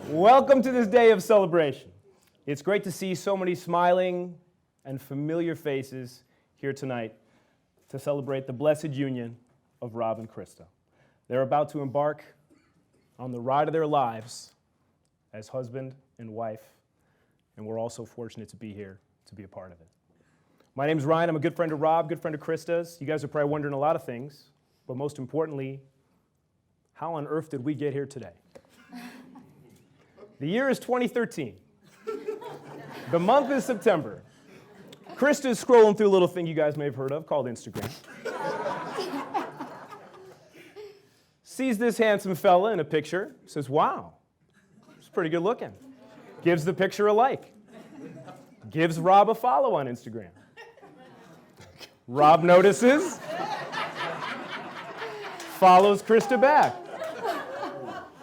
Welcome to this day of celebration. It's great to see so many smiling and familiar faces here tonight to celebrate the blessed union of Rob and Krista. They're about to embark on the ride of their lives as husband and wife, and we're all so fortunate to be here to be a part of it. My name's Ryan. I'm a good friend of Rob, good friend of Krista's. You guys are probably wondering a lot of things, but most importantly, how on earth did we get here today? The year is 2013. The month is September. Krista's scrolling through a little thing you guys may have heard of called Instagram. Sees this handsome fella in a picture, says, wow, he's pretty good looking. Gives the picture a like. Gives Rob a follow on Instagram. Rob notices, follows Krista back.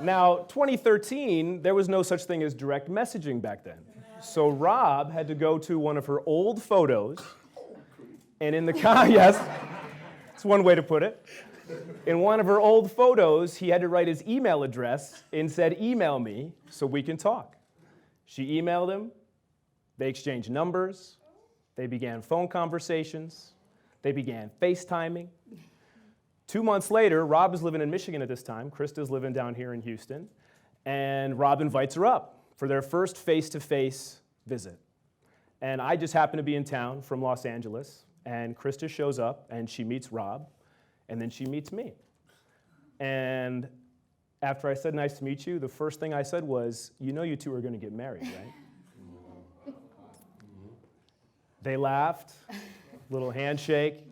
Now, 2013, there was no such thing as direct messaging back then. So Rob had to go to one of her old photos, and in the yes, it's one way to put it. In one of her old photos, he had to write his email address and said, email me so we can talk. She emailed him. They exchanged numbers. They began phone conversations. They began FaceTiming. 2 months later, Rob is living in Michigan at this time. Krista's living down here in Houston. And Rob invites her up for their first face-to-face visit. And I just happen to be in town from Los Angeles. And Krista shows up, and she meets Rob. And then she meets me. And after I said, nice to meet you, the first thing I said was, you know you two are going to get married, right? They laughed, little handshake.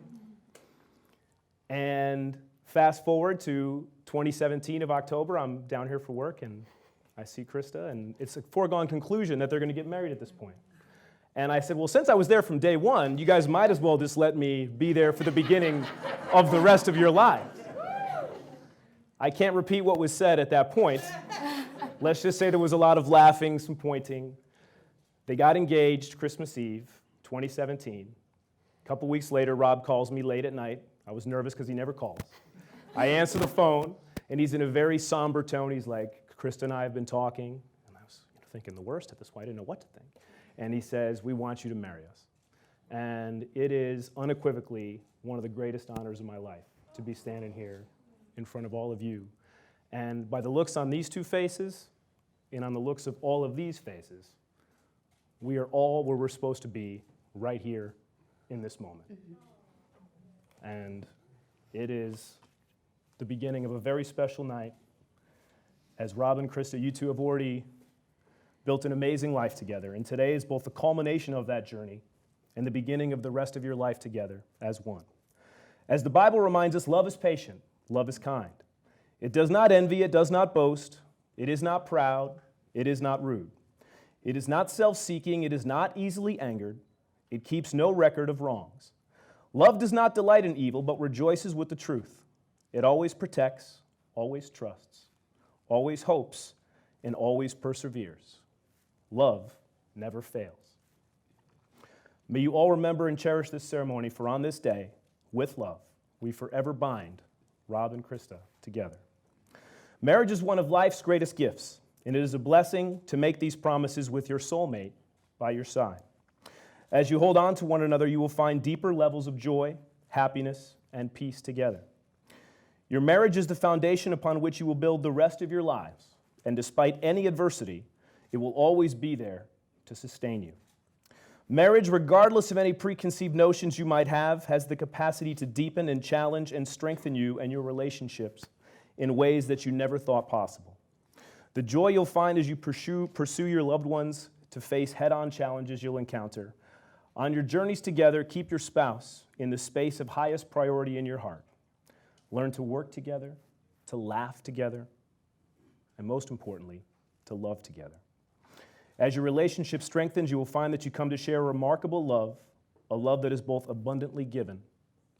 And fast forward to 2017 of October, I'm down here for work, and I see Krista, and it's a foregone conclusion that they're going to get married at this point. And I said, well, since I was there from day one, you guys might as well just let me be there for the beginning of the rest of your lives. I can't repeat what was said at that point. Let's just say there was a lot of laughing, some pointing. They got engaged Christmas Eve, 2017. A couple weeks later, Rob calls me late at night. I was nervous because he never calls. I answer the phone, and he's in a very somber tone. He's like, Krista and I have been talking. And I was thinking the worst at this point. I didn't know what to think. And he says, we want you to marry us. And it is unequivocally one of the greatest honors of my life to be standing here in front of all of you. And by the looks on these two faces and on the looks of all of these faces, we are all where we're supposed to be right here in this moment. And it is the beginning of a very special night. As Rob and Krista, you two have already built an amazing life together. And today is both the culmination of that journey and the beginning of the rest of your life together as one. As the Bible reminds us, love is patient, love is kind. It does not envy, it does not boast, it is not proud, it is not rude. It is not self-seeking, it is not easily angered, it keeps no record of wrongs. Love does not delight in evil, but rejoices with the truth. It always protects, always trusts, always hopes, and always perseveres. Love never fails. May you all remember and cherish this ceremony, for on this day, with love, we forever bind Rob and Krista together. Marriage is one of life's greatest gifts, and it is a blessing to make these promises with your soulmate by your side. As you hold on to one another, you will find deeper levels of joy, happiness, and peace together. Your marriage is the foundation upon which you will build the rest of your lives, and despite any adversity, it will always be there to sustain you. Marriage, regardless of any preconceived notions you might have, has the capacity to deepen and challenge and strengthen you and your relationships in ways that you never thought possible. The joy you'll find as you pursue your loved ones to face head-on challenges you'll encounter. On your journeys together, keep your spouse in the space of highest priority in your heart. Learn to work together, to laugh together, and most importantly, to love together. As your relationship strengthens, you will find that you come to share a remarkable love, a love that is both abundantly given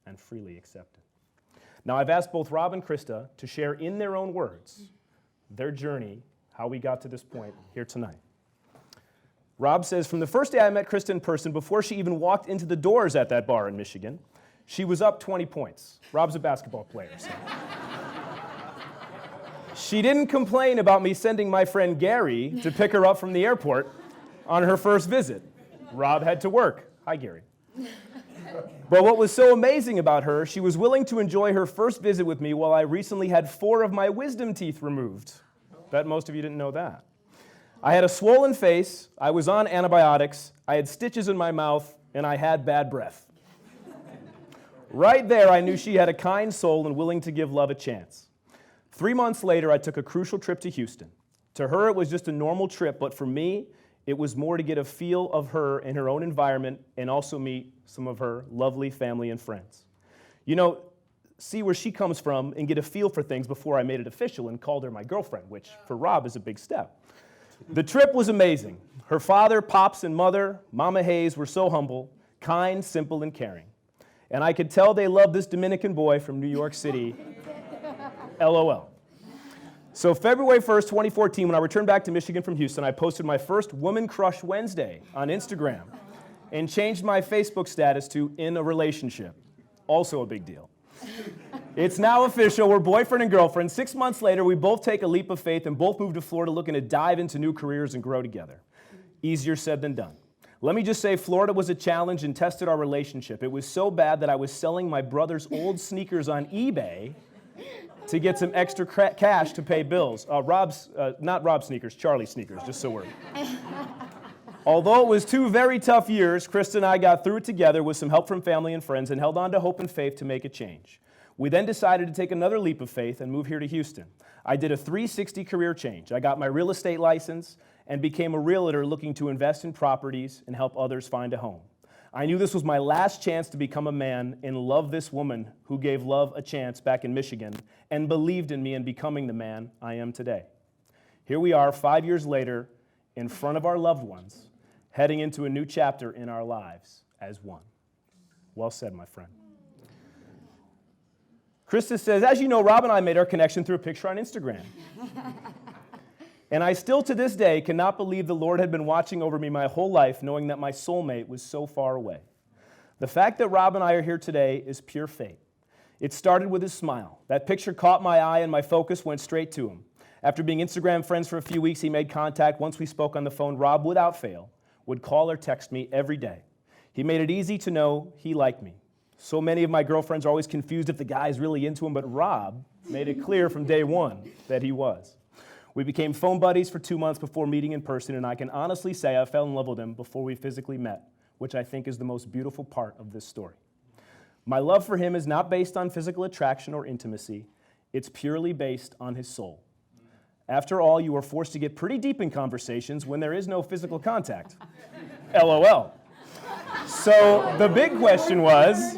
and freely accepted. Now, I've asked both Rob and Krista to share in their own words their journey, how we got to this point here tonight. Rob says, from the first day I met Krista in person, before she even walked into the doors at that bar in Michigan, she was up 20 points. Rob's a basketball player. So. She didn't complain about me sending my friend Gary to pick her up from the airport on her first visit. Rob had to work. Hi, Gary. But what was so amazing about her, she was willing to enjoy her first visit with me while I recently had 4 of my wisdom teeth removed. Bet most of you didn't know that. I had a swollen face, I was on antibiotics, I had stitches in my mouth, and I had bad breath. Right there, I knew she had a kind soul and willing to give love a chance. 3 months later, I took a crucial trip to Houston. To her, it was just a normal trip, but for me, it was more to get a feel of her in her own environment and also meet some of her lovely family and friends. You know, see where she comes from and get a feel for things before I made it official and called her my girlfriend, which for Rob is a big step. The trip was amazing. Her father, pops, and mother, Mama Hayes, were so humble, kind, simple, and caring. And I could tell they loved this Dominican boy from New York City. LOL. So February 1st, 2014, when I returned back to Michigan from Houston, I posted my first Woman Crush Wednesday on Instagram and changed my Facebook status to in a relationship. Also a big deal. It's now official. We're boyfriend and girlfriend. 6 months later, we both take a leap of faith and both move to Florida looking to dive into new careers and grow together. Easier said than done. Let me just say, Florida was a challenge and tested our relationship. It was so bad that I was selling my brother's old sneakers on eBay to get some extra cash to pay bills. Not Rob's sneakers, Charlie's sneakers, just so we're. Although it was 2 very tough years, Krista and I got through it together with some help from family and friends and held on to hope and faith to make a change. We then decided to take another leap of faith and move here to Houston. I did a 360 career change. I got my real estate license and became a realtor looking to invest in properties and help others find a home. I knew this was my last chance to become a man and love this woman who gave love a chance back in Michigan and believed in me in becoming the man I am today. Here we are 5 years later in front of our loved ones, heading into a new chapter in our lives as one. Well said, my friend. Krista says, as you know, Rob and I made our connection through a picture on Instagram. And I still to this day cannot believe the Lord had been watching over me my whole life, knowing that my soulmate was so far away. The fact that Rob and I are here today is pure fate. It started with his smile. That picture caught my eye and my focus went straight to him. After being Instagram friends for a few weeks, he made contact. Once we spoke on the phone, Rob, without fail, would call or text me every day. He made it easy to know he liked me. So many of my girlfriends are always confused if the guy's really into him, but Rob made it clear from day one that he was. We became phone buddies for 2 months before meeting in person, and I can honestly say I fell in love with him before we physically met, which I think is the most beautiful part of this story. My love for him is not based on physical attraction or intimacy. It's purely based on his soul. After all, you are forced to get pretty deep in conversations when there is no physical contact. LOL. So the big question was,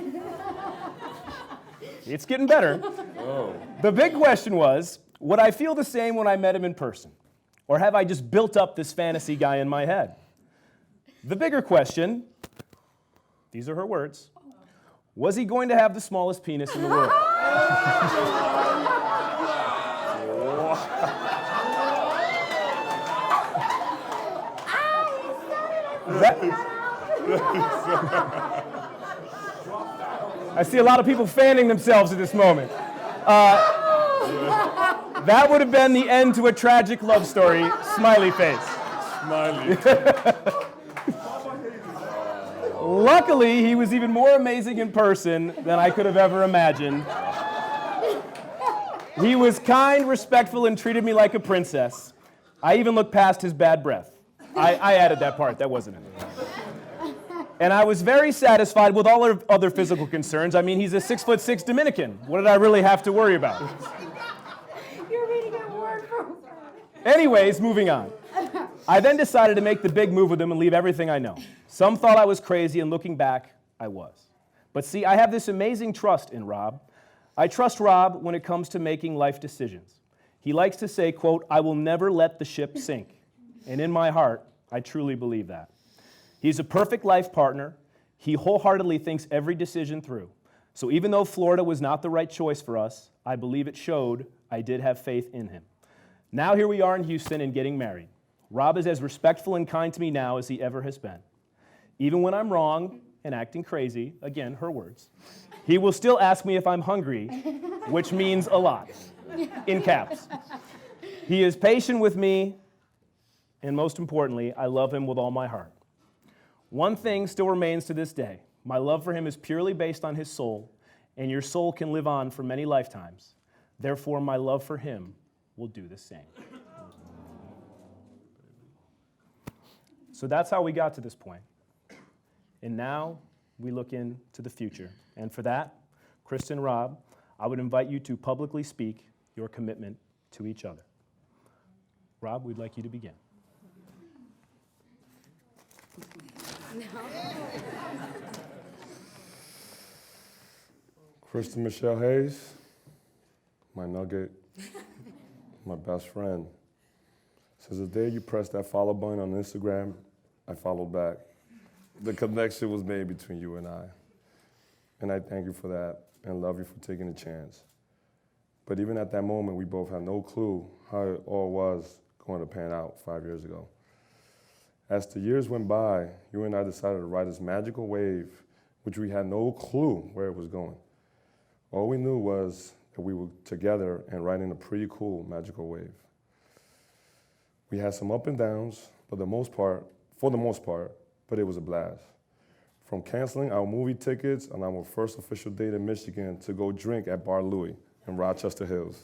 it's getting better. Oh. The big question was, would I feel the same when I met him in person? Or have I just built up this fantasy guy in my head? The bigger question, these are her words, was he going to have the smallest penis in the world? I see a lot of people fanning themselves at this moment. That would have been the end to a tragic love story. Smiley face. Smiley. Luckily, he was even more amazing in person than I could have ever imagined. He was kind, respectful, and treated me like a princess. I even looked past his bad breath. I added that part. That wasn't it. And I was very satisfied with all our other physical concerns. I mean, he's a 6'6" Dominican. What did I really have to worry about? You're reading a word for word. Anyways, moving on. I then decided to make the big move with him and leave everything I know. Some thought I was crazy, and looking back, I was. But see, I have this amazing trust in Rob. I trust Rob when it comes to making life decisions. He likes to say, quote, I will never let the ship sink. And in my heart, I truly believe that. He's a perfect life partner. He wholeheartedly thinks every decision through. So even though Florida was not the right choice for us, I believe it showed I did have faith in him. Now here we are in Houston and getting married. Rob is as respectful and kind to me now as he ever has been. Even when I'm wrong and acting crazy, again, her words, he will still ask me if I'm hungry, which means a lot. in caps. He is patient with me, and most importantly, I love him with all my heart. One thing still remains to this day. My love for him is purely based on his soul, and your soul can live on for many lifetimes. Therefore, my love for him will do the same. So that's how we got to this point. And now we look into the future. And for that, Krista and Rob, I would invite you to publicly speak your commitment to each other. Rob, we'd like you to begin. Krista Michelle Hayes, my nugget, my best friend. Since the day you pressed that follow button on Instagram, I followed back. The connection was made between you and I. And I thank you for that and love you for taking a chance. But even at that moment, we both had no clue how it all was going to pan out 5 years ago. As the years went by, you and I decided to ride this magical wave, which we had no clue where it was going. All we knew was that we were together and riding a pretty cool magical wave. We had some up and downs, for the most part, but it was a blast. From canceling our movie tickets on our first official date in Michigan to go drink at Bar Louie in Rochester Hills,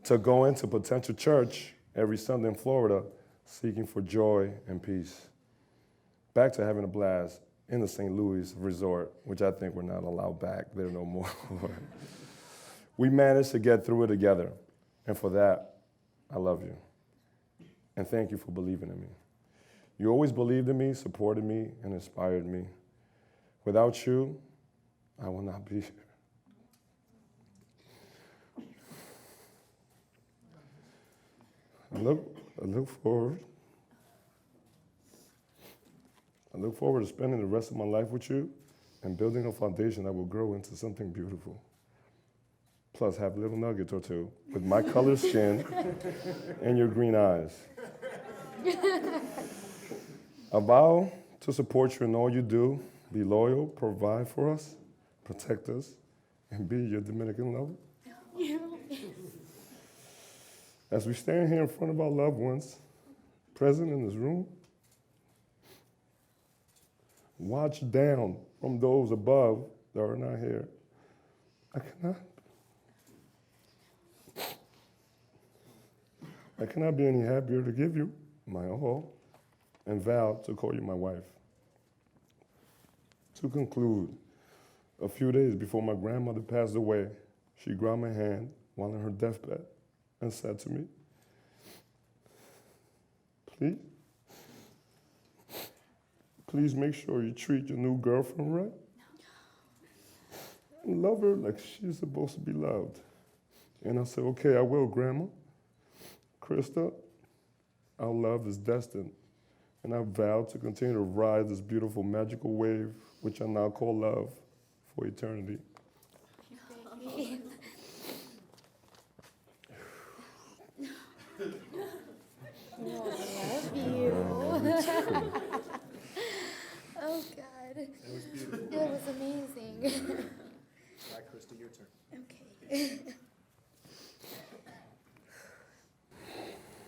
to going to potential church every Sunday in Florida, seeking for joy and peace. Back to having a blast in the St. Louis resort, which I think we're not allowed back there no more. We managed to get through it together, and for that, I love you. And thank you for believing in me. You always believed in me, supported me, and inspired me. Without you, I will not be here. I look forward to spending the rest of my life with you and building a foundation that will grow into something beautiful. Plus, have a little nugget or two with my colored skin and your green eyes. I vow to support you in all you do, be loyal, provide for us, protect us, and be your Dominican lover. As we stand here in front of our loved ones, present in this room, watch down from those above that are not here. I cannot be any happier to give you my all and vow to call you my wife. To conclude, a few days before my grandmother passed away, she grabbed my hand while in her deathbed and said to me, please make sure you treat your new girlfriend right. And love her like she's supposed to be loved. And I said, okay, I will, Grandma. Krista, our love is destined. And I vow to continue to ride this beautiful magical wave, which I now call love, for eternity. Love you. Oh, God. It was beautiful. It was amazing. All right, Krista, your turn. Okay.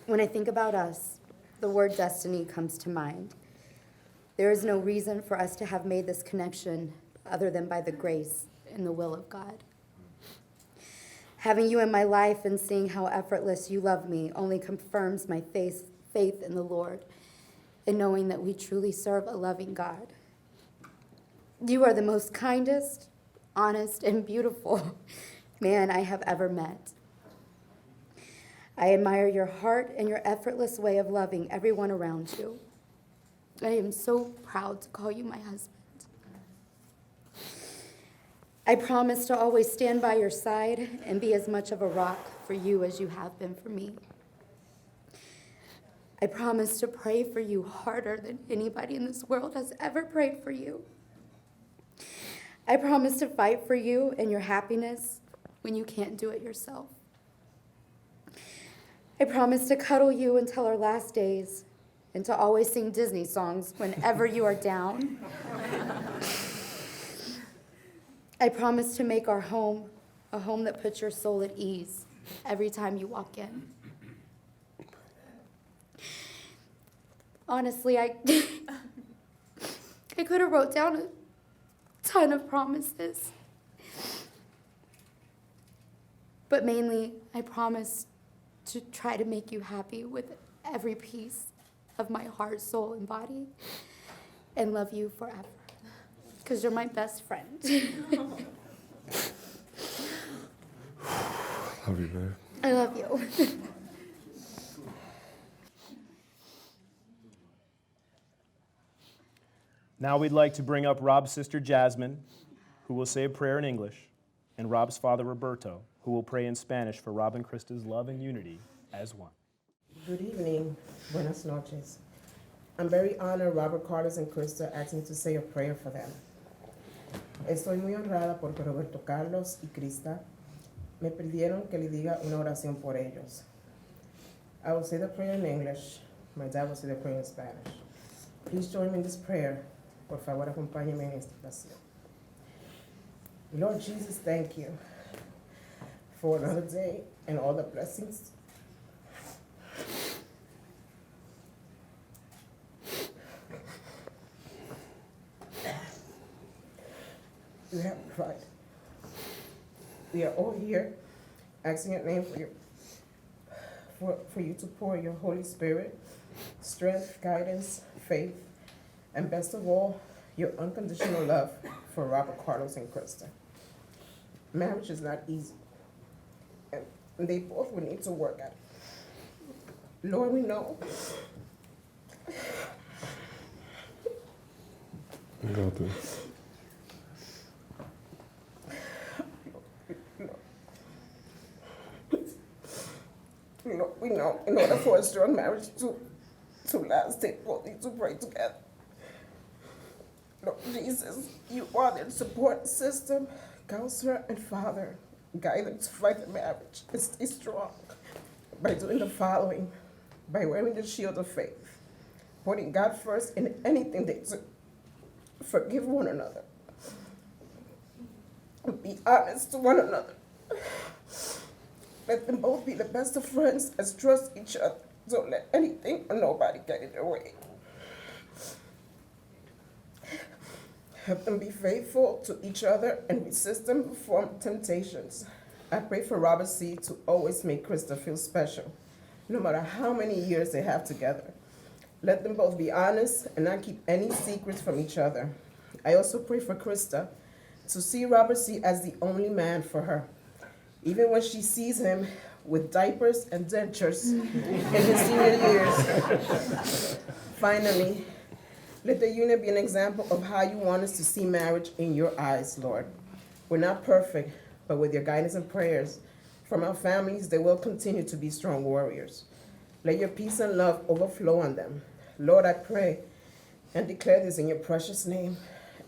When I think about us, the word destiny comes to mind. There is no reason for us to have made this connection other than by the grace and the will of God. Having you in my life and seeing how effortless you love me only confirms my faith in the Lord and knowing that we truly serve a loving God. You are the most kindest, honest, and beautiful man I have ever met. I admire your heart and your effortless way of loving everyone around you. I am so proud to call you my husband. I promise to always stand by your side and be as much of a rock for you as you have been for me. I promise to pray for you harder than anybody in this world has ever prayed for you. I promise to fight for you and your happiness when you can't do it yourself. I promise to cuddle you until our last days and to always sing Disney songs whenever you are down. I promise to make our home a home that puts your soul at ease every time you walk in. Honestly, I could have wrote down a ton of promises. But mainly, I promise to try to make you happy with every piece of my heart, soul, and body, and love you forever. Because you're my best friend. Love you, babe. I love you. Now we'd like to bring up Rob's sister Jasmine, who will say a prayer in English, and Rob's father Roberto, who will pray in Spanish for Rob and Krista's love and unity as one. Good evening. Buenas noches. I'm very honored Robert, Carlos, and Krista asked me to say a prayer for them. Estoy muy honrada porque Roberto, Carlos y Krista me pidieron que le diga una oración por ellos. I will say the prayer in English. My dad will say the prayer in Spanish. Please join me in this prayer. Por favor, acompáñenme en esta oración. Lord Jesus, thank you for another day and all the blessings you have provided. We are all here asking your name for you to pour your Holy Spirit, strength, guidance, faith, and best of all, your unconditional love for Robert, Carlos, and Krista. Marriage is not easy, and they both will need to work at it. Lord, we know You got this. we know in order for a strong marriage to last, they both need to pray together. Lord Jesus, you are their support system, counselor, and father. Guide them to fight the marriage and stay strong by doing the following: by wearing the shield of faith, putting God first in anything they do, forgive one another, be honest to one another. Let them both be the best of friends and trust each other. Don't let anything or nobody get in their way. Help them be faithful to each other and resist them from temptations. I pray for Robert C. to always make Krista feel special, no matter how many years they have together. Let them both be honest and not keep any secrets from each other. I also pray for Krista to see Robert C. as the only man for her, even when she sees him with diapers and dentures in his senior years. Finally, let the union be an example of how you want us to see marriage in your eyes, Lord. We're not perfect, but with your guidance and prayers from our families, they will continue to be strong warriors. Let your peace and love overflow on them. Lord, I pray and declare this in your precious name.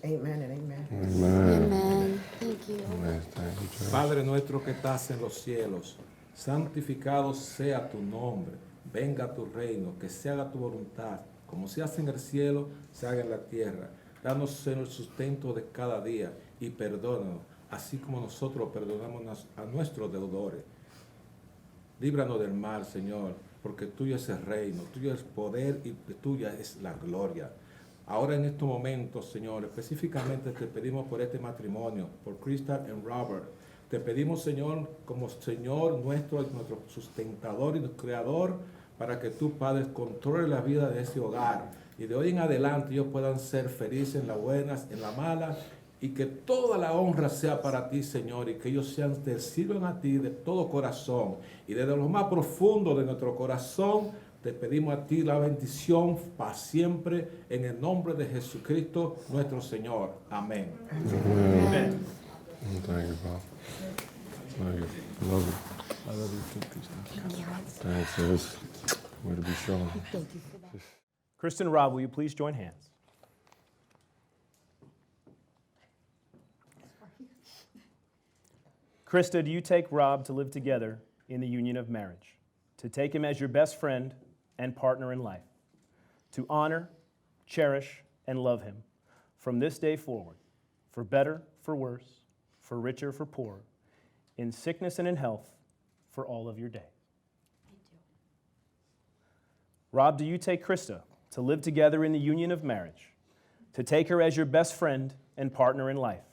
Amen and amen. Amen. Amen. Thank you. Amen. Thank you, Judge. Padre nuestro que estás en los cielos, santificado sea tu nombre, venga tu reino, que se haga tu voluntad, como se hace en el cielo, se haga en la tierra. Danos el sustento de cada día y perdónanos, así como nosotros perdonamos a nuestros deudores. Líbranos del mal, Señor, porque tuyo es el reino, tuyo es el poder y tuya es la gloria. Ahora en estos momentos, Señor, específicamente te pedimos por este matrimonio, por Krista y Robert. Te pedimos, Señor, como Señor nuestro sustentador y nuestro creador, para que tú, Padre, controle la vida de ese hogar. Y de hoy en adelante ellos puedan ser felices en las buenas, en las malas, y que toda la honra sea para ti, Señor, y que ellos te sirvan a ti de todo corazón. Y desde lo más profundo de nuestro corazón, te pedimos a ti la bendición para siempre, en el nombre de Jesucristo, nuestro Señor. Amén. Amen. Thank you, Bob. Thank you. Love you. I love you too, Krista. Thanks, sis. Way to be strong. Krista and Rob, will you please join hands? Krista, do you take Rob to live together in the union of marriage, to take him as your best friend and partner in life, to honor, cherish, and love him from this day forward, for better, for worse, for richer, for poorer, in sickness and in health, for all of your days. Rob, do you take Krista to live together in the union of marriage, to take her as your best friend and partner in life,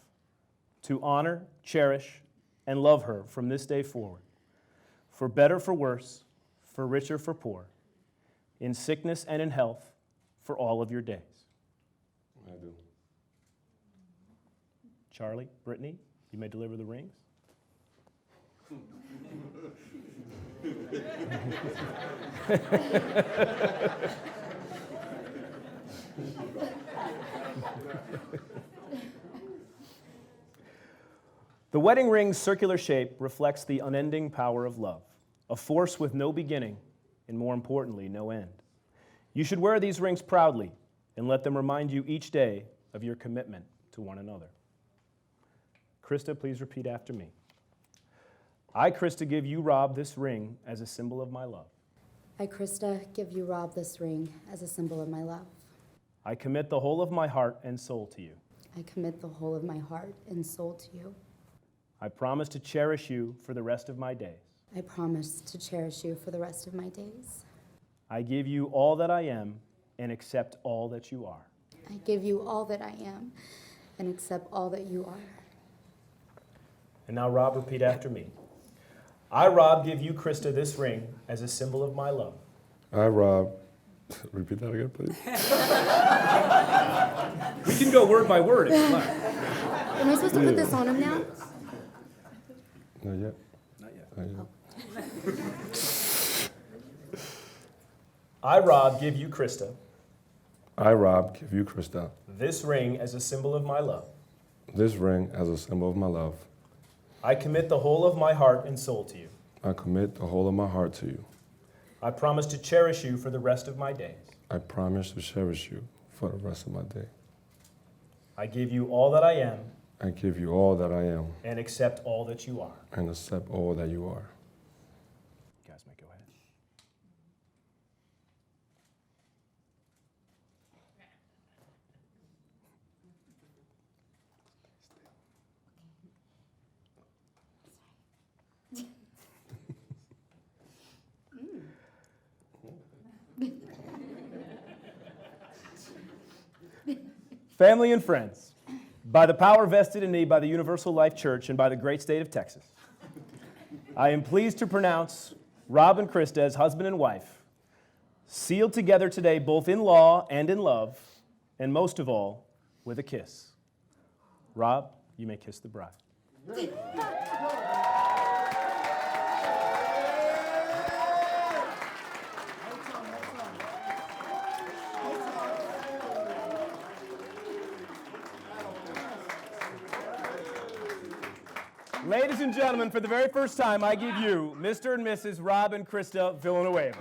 to honor, cherish, and love her from this day forward, for better, for worse, for richer, for poor, in sickness and in health, for all of your days? I do. Charlie, Brittany, you may deliver the rings. The wedding ring's circular shape reflects the unending power of love, a force with no beginning and, more importantly, no end. You should wear these rings proudly and let them remind you each day of your commitment to one another. Krista, please repeat after me. I, Krista, give you, Rob, this ring as a symbol of my love. I, Krista, give you, Rob, this ring as a symbol of my love. I commit the whole of my heart and soul to you. I commit the whole of my heart and soul to you. I promise to cherish you for the rest of my days. I promise to cherish you for the rest of my days. I give you all that I am and accept all that you are. I give you all that I am and accept all that you are. And now, Rob, repeat after me. I, Rob, give you, Krista, this ring as a symbol of my love. I, Rob, repeat that again, please. We can go word by word if you like. Am I supposed to put this on him now? Not yet. Not yet. Not yet. I, Rob, give you, Krista, I, Rob, give you, Krista, this ring as a symbol of my love. this ring as a symbol of my love. I commit the whole of my heart and soul to you. I commit the whole of my heart to you. I promise to cherish you for the rest of my days. I promise to cherish you for the rest of my day. I give you all that I am I give you all that I am and accept all that you are. and accept all that you are. You guys may go ahead. Family and friends, by the power vested in me by the Universal Life Church and by the great state of Texas, I am pleased to pronounce Rob and Krista as husband and wife, sealed together today both in law and in love, and most of all, with a kiss. Rob, you may kiss the bride. Ladies and gentlemen, for the very first time, I give you Mr. and Mrs. Rob and Krista Villanueva.